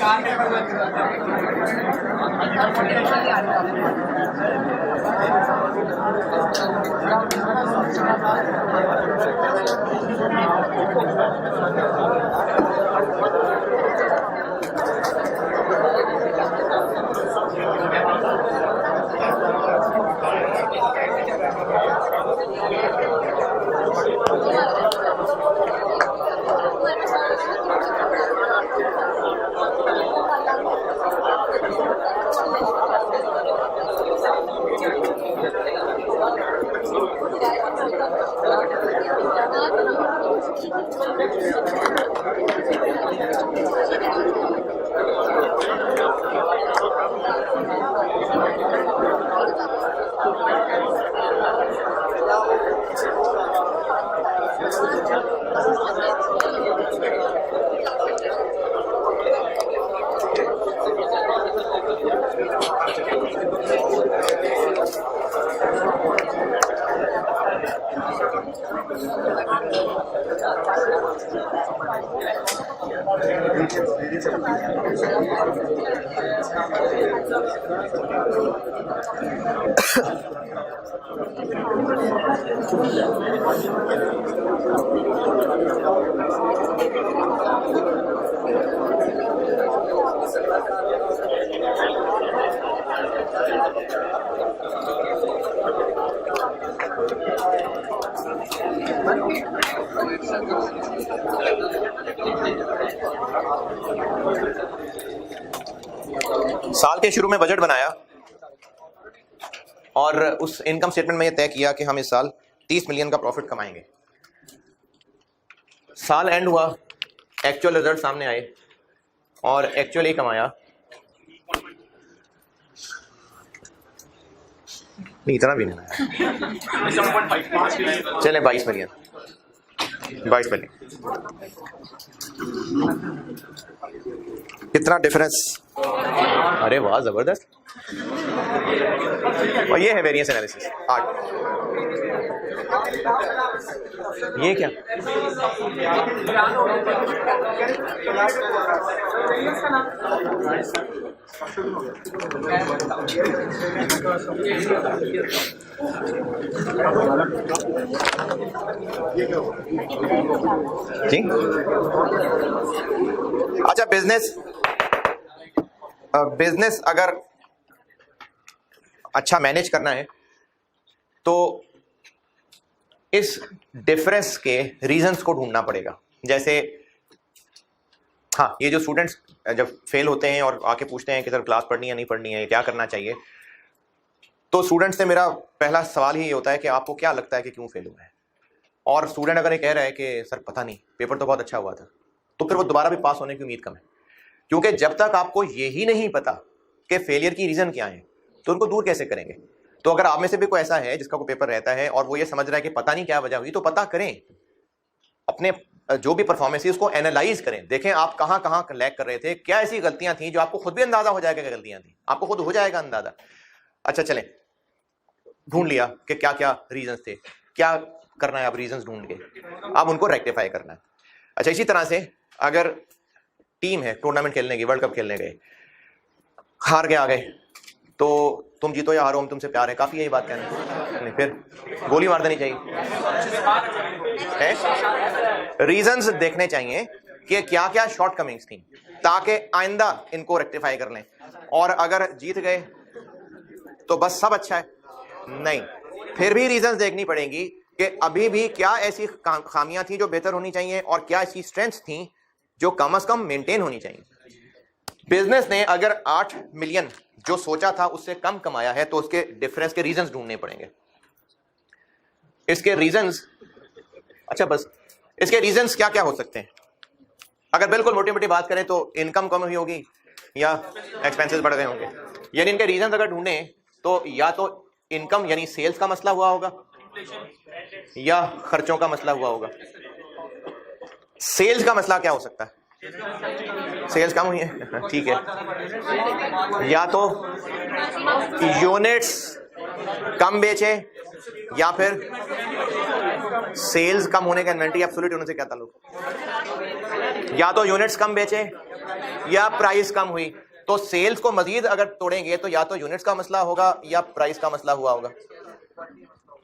साल के शुरू में बजट बनाया और उस इनकम स्टेटमेंट में यह तय किया कि हम इस साल 30 मिलियन का प्रॉफिट कमाएंगे। साल एंड हुआ, एक्चुअल रिजल्ट सामने आए और एक्चुअली कमाया नहीं इतना भी नहीं है। 7.5 चलें 22 मिलियन 22 मिलियन। कितना डिफरेंस, अरे वाह जबरदस्त। और ये है वेरिएंस एनालिसिस 8। ये क्या, जी अच्छा बिजनेस अगर अच्छा मैनेज करना है तो इस डिफरेंस के रीजंस को ढूंढना पड़ेगा। जैसे हाँ, ये जो स्टूडेंट्स जब फेल होते हैं और आके पूछते हैं कि सर क्लास पढ़नी है नहीं पढ़नी है, क्या करना चाहिए, तो स्टूडेंट्स से मेरा पहला सवाल ही होता है कि आपको क्या लगता है कि क्यों फेल हुआ है। और स्टूडेंट अगर ये कह रहा है कि सर पता नहीं, पेपर तो बहुत अच्छा हुआ था, तो फिर वो दोबारा भी पास होने की उम्मीद कम है। क्योंकि जब तक आपको यही नहीं पता कि फेलियर की रीजन क्या है तो उनको दूर कैसे करेंगे। तो अगर आप में से भी कोई ऐसा है जिसका कोई पेपर रहता है और वो ये समझ रहा है कि पता नहीं क्या वजह हुई, तो पता करें, अपने जो भी परफॉर्मेंस है उसको एनालाइज करें, देखें आप कहां कहां लैग कर रहे थे, क्या ऐसी गलतियां थी जो आपको खुद भी अंदाजा हो जाएगा कि गलतियां थी, आपको खुद हो जाएगा अंदाजा। अच्छा चलें, ढूंढ लिया कि क्या क्या रीजंस थे, क्या करना है अब रीजंस ढूंढ के अब उनको रेक्टिफाई करना है। अच्छा इसी तरह से अगर टीम है, टूर्नामेंट खेलने गई, वर्ल्ड कप खेलने गए, हार के आ गए, तो तुम जीतो या हारो हम तुमसे प्यार है, काफी यही बात कहना नहीं, फिर गोली मार देनी चाहिए। रीजंस देखने चाहिए कि क्या क्या शॉर्टकमिंग्स थी ताकि आइंदा इनको रेक्टिफाई कर लें। और अगर जीत गए तो बस सब अच्छा है, नहीं, फिर भी रीजंस देखनी पड़ेंगी कि अभी भी क्या ऐसी खामियां थी जो बेहतर होनी चाहिए और क्या ऐसी स्ट्रेंथ्स थी जो कम से कम मेंटेन होनी चाहिए। बिजनेस ने अगर 8 मिलियन जो सोचा था उससे कम कमाया है तो उसके डिफरेंस के रीजंस ढूंढने पड़ेंगे। इसके रीजंस, अच्छा बस इसके रीजंस क्या क्या हो सकते हैं। अगर बिल्कुल मोटी मोटी बात करें तो इनकम कम हुई होगी या एक्सपेंसेस बढ़ गए होंगे। यानी इनके रीजंस अगर ढूंढें तो या तो इनकम यानी सेल्स का मसला हुआ होगा या खर्चों का मसला हुआ होगा। सेल्स का मसला क्या हो सकता है, सेल्स कम हुई है, ठीक है, या तो यूनिट्स कम बेचे या फिर सेल्स कम होने का इन्वेंटरी एब्सोल्यूट होने से क्या ताल्लुक, या तो यूनिट्स कम बेचे या प्राइस कम हुई। तो सेल्स को मजीद अगर तोड़ेंगे तो या तो यूनिट्स का मसला होगा या प्राइस का मसला हुआ होगा।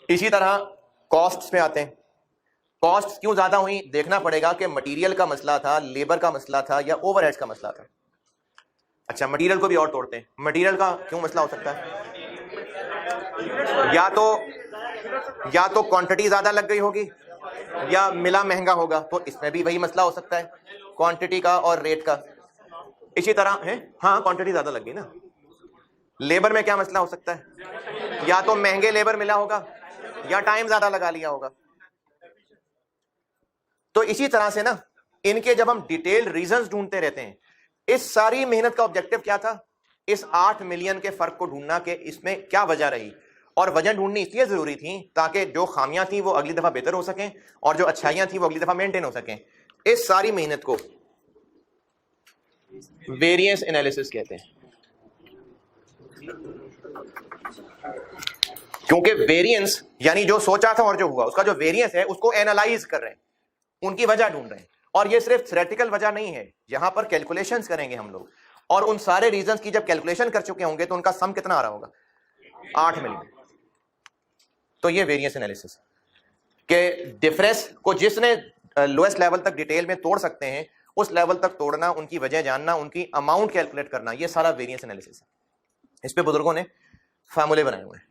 इसी तरह कॉस्ट्स पे आते हैं, कॉस्ट क्यों ज्यादा हुई देखना पड़ेगा कि मटेरियल का मसला था, लेबर का मसला था या ओवरहेड्स का मसला था। अच्छा मटेरियल को भी और तोड़ते हैं, मटेरियल का क्यों मसला हो सकता है, या तो क्वांटिटी ज्यादा लग गई होगी या मिला महंगा होगा, तो इसमें भी वही मसला हो सकता है क्वांटिटी का और रेट का। इसी तरह है, हाँ क्वांटिटी ज्यादा लग गई ना। लेबर में क्या मसला हो सकता है, या तो महंगे लेबर मिला होगा या टाइम ज्यादा लगा लिया होगा। तो इसी तरह से ना इनके जब हम डिटेल रीजंस ढूंढते रहते हैं, इस सारी मेहनत का ऑब्जेक्टिव क्या था, इस 8 मिलियन के फर्क को ढूंढना कि इसमें क्या वजह रही। और वजह ढूंढनी इसलिए जरूरी थी ताकि जो खामियां थी वो अगली दफा बेहतर हो सकें और जो अच्छाइयां थी वो अगली दफा मेंटेन हो सकें। इस सारी मेहनत को वेरिएंस एनालिसिस कहते हैं, क्योंकि वेरिएंस यानी जो सोचा था और जो हुआ उसका जो वेरिएंस है उसको एनालाइज कर रहे हैं, उनकी वजह ढूंढ रहे हैं। और ये सिर्फ थ्योरेटिकल वजह नहीं है, यहां पर कैलकुलेशंस करेंगे हम लोग और उन सारे रीजंस की जब कैलकुलेशन कर चुके होंगे तो उनका सम कितना आ रहा होगा, 8 मिलियन। तो ये वेरिएंस एनालिसिस के डिफरेंस को जिसने लोएस्ट लेवल तक डिटेल में तोड़ सकते हैं उस लेवल तक तोड़ना, उनकी वजह जानना, उनकी अमाउंट कैलकुलेट करना, ये सारा वेरिएंस एनालिसिस है। इस पे बुजुर्गों ने फार्मूले बनाए हुए हैं।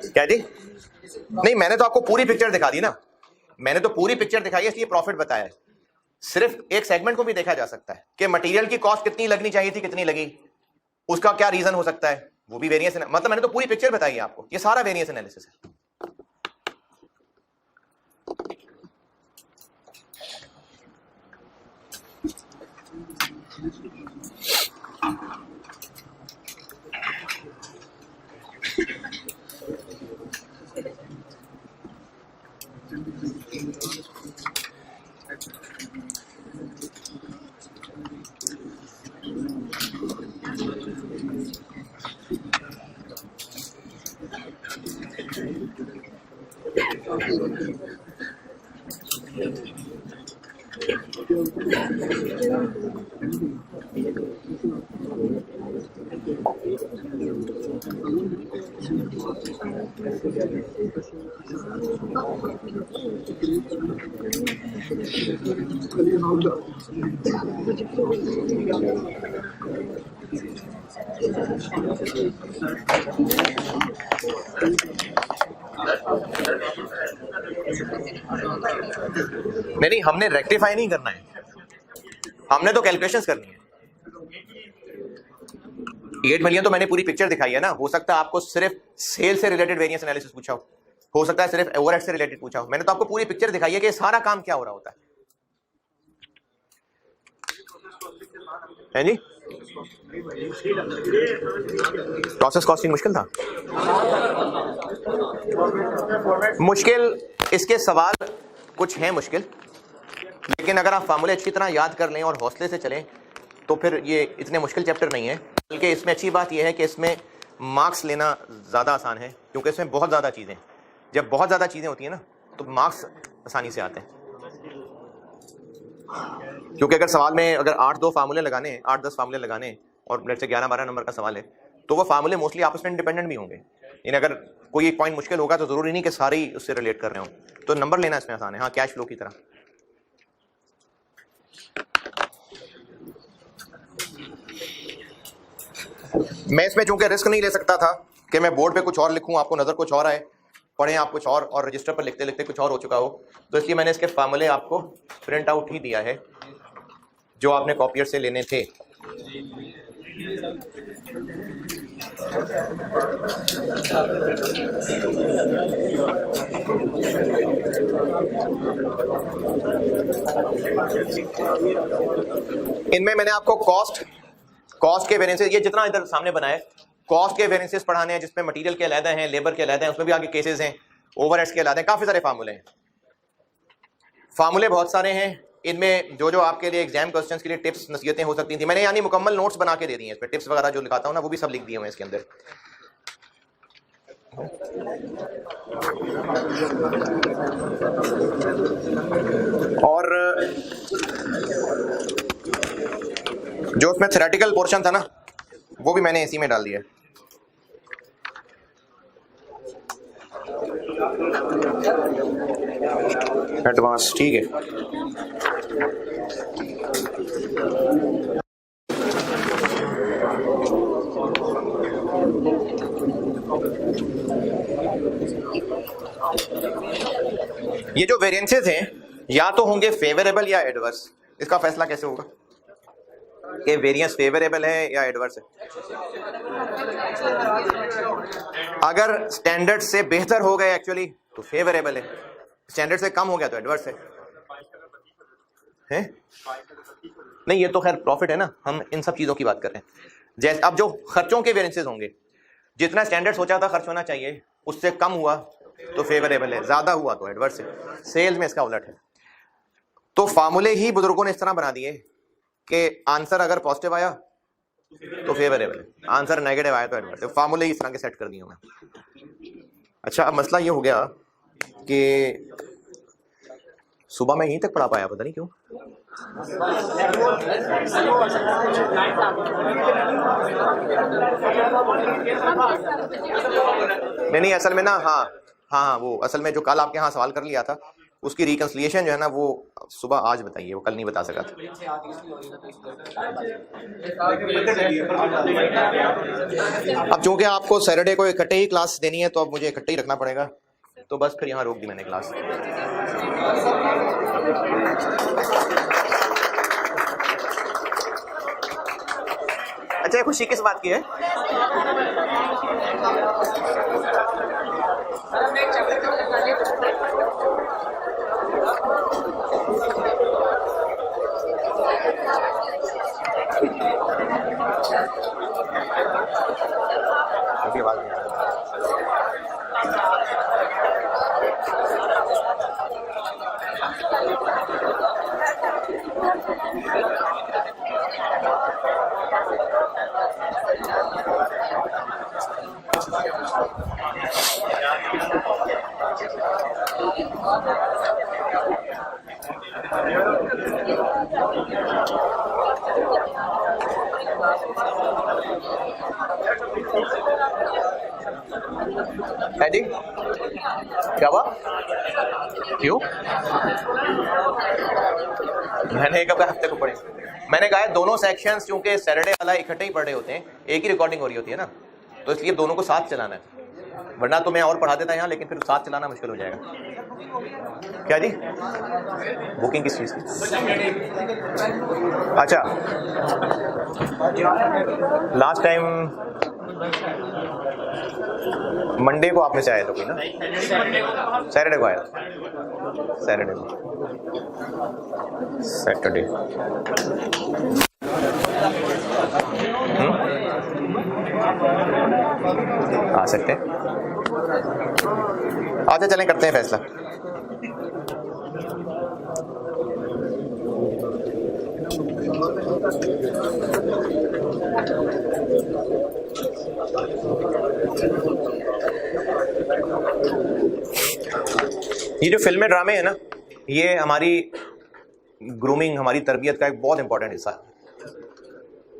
क्या जी, नहीं मैंने तो आपको पूरी पिक्चर दिखा दी ना, मैंने तो पूरी पिक्चर दिखाई है इसलिए प्रॉफिट बताया है। सिर्फ एक सेगमेंट को भी देखा जा सकता है कि मटेरियल की कॉस्ट कितनी लगनी चाहिए थी, कितनी लगी, उसका क्या रीजन हो सकता है, वो भी वेरिएंस। मतलब मैंने तो पूरी पिक्चर बताई है आपको, ये सारा वेरिएंस एनालिसिस है। नहीं, हमने रेक्टिफाई नहीं करना है, हमने तो कैलकुलेशंस करनी है। 8 मिलियन तो मैंने पूरी पिक्चर दिखाई है ना। हो सकता है आपको सिर्फ सेल से रिलेटेड वेरिएंस एनालिसिस पूछा हो सकता है सिर्फ ओवरहेड से रिलेटेड पूछा हो। मैंने तो आपको पूरी पिक्चर दिखाई है कि सारा काम क्या हो रहा होता है जी। प्रोसेस कॉस्टिंग मुश्किल था, मुश्किल इसके सवाल कुछ हैं मुश्किल, लेकिन अगर आप फार्मूले अच्छी तरह याद कर लें और हौसले से चलें तो फिर ये इतने मुश्किल चैप्टर नहीं है। बल्कि इसमें अच्छी बात यह है कि इसमें मार्क्स लेना ज़्यादा आसान है, क्योंकि इसमें बहुत ज़्यादा चीज़ें, जब बहुत ज़्यादा चीज़ें होती हैं ना तो मार्क्स आसानी से आते हैं। क्योंकि अगर सवाल में अगर 8-10 फार्मूले लगाने और लेट से 11-12 नंबर का सवाल है तो वो फार्मूले मोस्टली आपस में इंडिपेंडेंट भी होंगे। यानी अगर कोई एक पॉइंट मुश्किल होगा तो ज़रूरी नहीं कि सारे ही उससे रिलेट कर रहे हों, तो नंबर लेना इसमें आसान है। हाँ, कैश फ्लो की तरह। मैं इसमें चूंकि रिस्क नहीं ले सकता था कि मैं बोर्ड पे कुछ और लिखूं, आपको नजर कुछ और आए, पढ़ें आप कुछ और रजिस्टर पर लिखते लिखते कुछ और हो चुका हो, तो इसलिए मैंने इसके फार्मूले आपको प्रिंट आउट ही दिया है जो आपने कॉपियर से लेने थे। इनमें मैंने आपको कॉस्ट के वेरिएंसेस, ये जितना इधर सामने बनाया है, कॉस्ट के वेरिएंसेस पढ़ाने हैं जिसमें मटेरियल के अलग हैं, लेबर के अलग हैं, उसमें भी आगे केसेस हैं, ओवरहेड्स के अलग हैं, काफी सारे फार्मूले हैं। फार्मूले बहुत सारे हैं। इनमें जो आपके लिए एग्जाम क्वेश्चंस के लिए टिप्स नसीहतें हो सकती थी, मैंने यानी मुकम्मल नोट्स बना के दे दी हैं। इस पर टिप्स वगैरह जो लिखाता हूं ना वो भी सब लिख दिए हुए हैं इसके अंदर। और जो उसमें थ्योरेटिकल पोर्शन था ना वो भी मैंने इसी में डाल दिया। एडवांस, ठीक है। ये जो वेरिएंसेस हैं या तो होंगे फेवरेबल या एडवर्स। इसका फैसला कैसे होगा कि वेरिएंस फेवरेबल है या एडवर्स है? अगर स्टैंडर्ड से बेहतर हो गए एक्चुअली तो फेवरेबल है, स्टैंडर्ड से कम हो गया तो एडवर्स है। नहीं, ये तो खैर प्रॉफिट है ना, हम इन सब चीजों की बात कर रहे हैं। जैसे अब जो खर्चों के वेरिएंसेस होंगे, जितना स्टैंडर्ड सोचा था खर्च होना चाहिए उससे कम हुआ तो फेवरेबल है, ज्यादा हुआ तो एडवर्स है। सेल्स में इसका उलट है। तो फार्मूले ही बुजुर्गों ने इस तरह बना दिए कि आंसर अगर पॉजिटिव आया तो फेवरेबल है, आंसर नेगेटिव आया तो एडवर्स है। फार्मूले इस तरह के सेट कर दिए मैं। अच्छा, अब मसला ये हो गया कि सुबह मैं यहीं तक पढ़ा पाया, पता नहीं क्यों। नहीं, असल में ना, हाँ, वो असल में जो कल आपके यहाँ सवाल कर लिया था उसकी रिकंसिलिएशन जो है ना वो सुबह आज बताइए, वो कल नहीं बता सका था। अब चूंकि आपको सैटरडे को इकट्ठे ही क्लास देनी है तो अब मुझे इकट्ठे ही रखना पड़ेगा, तो बस फिर यहाँ रोक दी मैंने क्लास। अच्छा, ये खुशी किस बात की है? है जी, क्या हुआ? क्यों? मैंने एक हफ्ते को पढ़े। मैंने कहा है दोनों सेक्शंस चूंकि सैटरडे वाला इकट्ठे ही पढ़े होते हैं, एक ही रिकॉर्डिंग हो रही होती है ना, तो इसलिए दोनों को साथ चलाना है, वरना तो मैं और पढ़ा देता यहाँ, लेकिन फिर साथ चलाना मुश्किल हो जाएगा। क्या जी? बुकिंग किस चीज़ की? अच्छा, लास्ट टाइम मंडे को आप में से आया था कोई ना? सैटरडे को आया था, सैटरडे को, सैटरडे। आ सकते हैं। अच्छा चलें, करते हैं फैसला। ये जो फिल्में ड्रामे है ना, ये हमारी ग्रूमिंग, हमारी तरबियत का एक बहुत इंपॉर्टेंट हिस्सा है,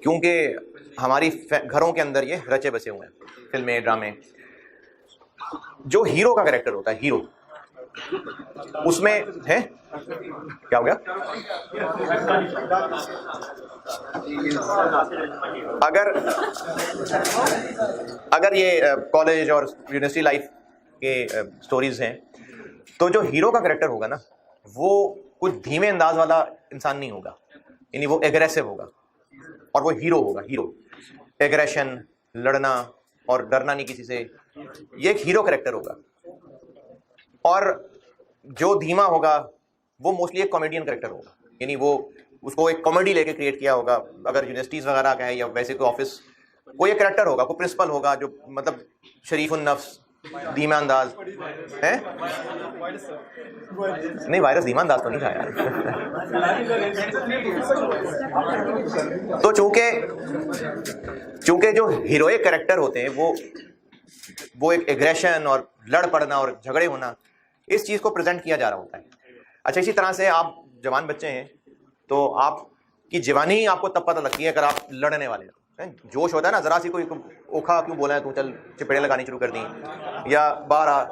क्योंकि हमारी घरों के अंदर ये रचे बसे हुए हैं। फिल्में ड्रामे, जो हीरो का कैरेक्टर होता है, हीरो, उसमें है क्या हो गया? अगर ये कॉलेज और यूनिवर्सिटी लाइफ के स्टोरीज हैं, तो जो हीरो का कैरेक्टर होगा ना, वो कुछ धीमे अंदाज वाला इंसान नहीं होगा, यानी वो एग्रेसिव होगा, और वो हीरो होगा। हीरो, एग्रेशन, लड़ना और डरना नहीं किसी से, ये एक हीरो कैरेक्टर होगा। और जो धीमा होगा वो मोस्टली एक कॉमेडियन कैरेक्टर होगा, यानी वो उसको एक कॉमेडी लेके क्रिएट किया होगा। अगर यूनिवर्सिटीज वगैरह का है या वैसे कोई ऑफिस, कोई एक कैरेक्टर होगा, कोई प्रिंसिपल होगा जो मतलब शरीफ उन नफ्स, धीमा अंदाज है। नहीं, वायरस धीमा अंदाज तो नहीं था यार। तो चूंकि जो हीरोइक कैरेक्टर होते हैं वो एक एग्रेशन और लड़ पड़ना और झगड़े होना, इस चीज को प्रेजेंट किया जा रहा होता है। अच्छा, इसी तरह से आप जवान बच्चे हैं, तो आपकी जवानी ही आपको तब पता लगती है अगर आप लड़ने वाले हैं। जोश होता है ना, जरा सी कोई ओखा क्यों बोला है तू, चल चपेड़े लगानी शुरू कर दी, या बाहर आ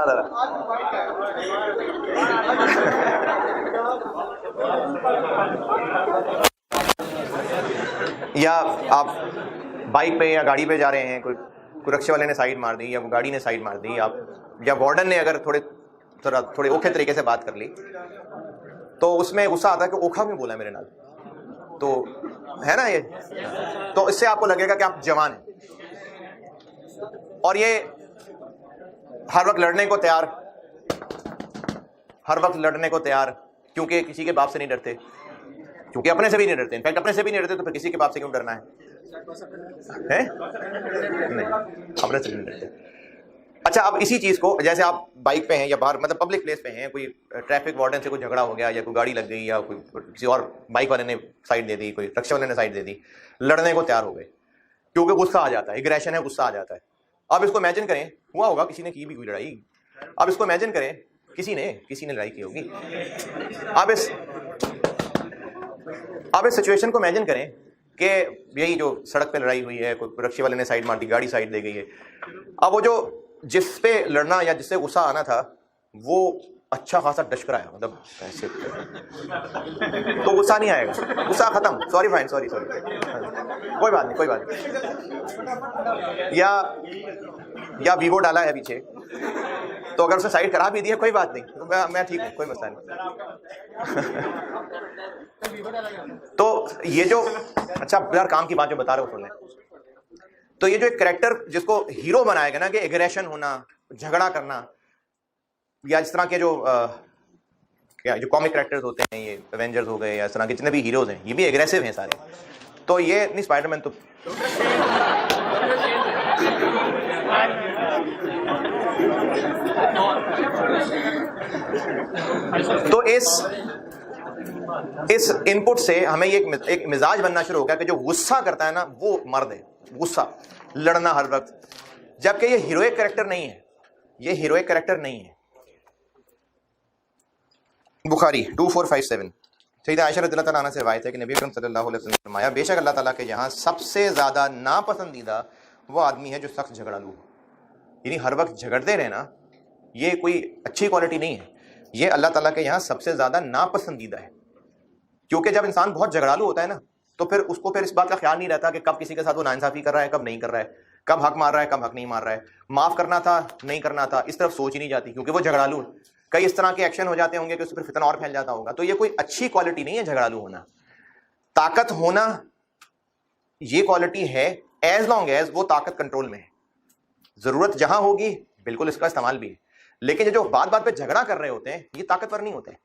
जरा। या आप बाइक पे या गाड़ी पे जा रहे हैं, कोई रिक्शे वाले ने साइड मार दी या गाड़ी ने साइड मार दी, आप या वार्डन ने अगर थोड़े ओखे तरीके से बात कर ली, तो उसमें गुस्सा आता है कि ओखा क्यों बोला मेरे नाल, तो है ना ये। तो इससे आपको लगेगा कि आप जवान हैं, और ये हर वक्त लड़ने को तैयार, क्योंकि किसी के बाप से नहीं डरते, क्योंकि अपने से भी नहीं डरते। इनफैक्ट अपने से भी नहीं डरते तो फिर किसी के बाप से क्यों डरना है? नहीं, अपने से नहीं डरते। अच्छा, अब इसी चीज को, जैसे आप बाइक पे हैं या बाहर मतलब पब्लिक प्लेस पे हैं, कोई ट्रैफिक वार्डन से कोई झगड़ा हो गया या कोई गाड़ी लग गई या कोई किसी और बाइक वाले ने साइड दे दी, कोई रिक्शा वाले ने साइड दे दी, लड़ने को तैयार हो गए क्योंकि गुस्सा आ जाता है, एग्रेशन है, गुस्सा आ जाता है। अब इसको इमेजिन करें, हुआ होगा किसी ने की भी कोई लड़ाई, अब इसको इमेजिन करें किसी ने लड़ाई की होगी। अब इस सिचुएशन को इमेजिन करें कि यही जो सड़क पे लड़ाई हुई है, कोई रिक्शे वाले ने साइड मार दी, गाड़ी साइड दे गई है। अब वो जो जिस पे लड़ना या जिससे गुस्सा आना था, वो अच्छा खासा डशकर आया, मतलब ऐसे, तो गुस्सा नहीं आएगा, गुस्सा खत्म, सॉरी फाइन, सॉरी कोई बात नहीं। या वीवो डाला है पीछे, तो अगर उसने साइड करा भी दी है कोई बात नहीं, तो मैं ठीक हूँ, कोई मसला नहीं। तो ये जो, अच्छा यार काम की बात जो बता रहे हो सुन लें, तो ये जो एक कैरेक्टर जिसको हीरो बनाएगा ना, कि एग्रेशन होना, झगड़ा करना, या इस तरह के जो कॉमिक कैरेक्टर्स होते हैं, ये एवेंजर्स हो गए या इस तरह के जितने भी हीरोज हैं, ये भी एग्रेसिव हैं सारे। तो ये नहीं, स्पाइडरमैन तो इस इनपुट से हमें ये एक मिजाज बनना शुरू हो गया कि जो गुस्सा करता है ना, वो मर्द है। गुस्सा लड़ना हर वक्त, जबकि ये हीरोइक कैरेक्टर नहीं है, ये हीरोइक कैरेक्टर नहीं है। बुखारी 2457 सैयदा आयशा रज़ियल्लाहु तआला अन्हा से रिवायत है कि नबी अकरम सल्लल्लाहु अलैहि वसल्लम ने फरमाया, बेशक अल्लाह ताला के यहाँ सबसे ज़्यादा नापसंदीदा वो आदमी है जो सख्त झगड़ालू हो। यानी हर वक्त झगड़ते रहना ये कोई अच्छी क्वालिटी नहीं है, ये अल्लाह ताला के यहाँ सबसे ज़्यादा नापसंदीदा है। क्योंकि जब इंसान बहुत झगड़ालू होता है ना, तो फिर उसको फिर इस बात का ख्याल नहीं रहता कि कब किसी के साथ वो नाइंसाफ़ी कर रहा है, कब नहीं कर रहा है, कब हक मार रहा है, कब हक नहीं मार रहा है, माफ़ करना था नहीं करना था, इस तरफ सोच ही नहीं जाती, क्योंकि वो झगड़ालू है। कई इस तरह के एक्शन हो जाते होंगे कि उससे फिर फितना और फैल जाता होगा। तो ये कोई अच्छी क्वालिटी नहीं है झगड़ालू होना। ताकत होना ये क्वालिटी है एज लॉन्ग एज वो ताकत कंट्रोल में है। जरूरत जहां होगी बिल्कुल इसका इस्तेमाल भी है, लेकिन ये जो बात बात पे झगड़ा कर रहे होते हैं ये ताकतवर नहीं होते।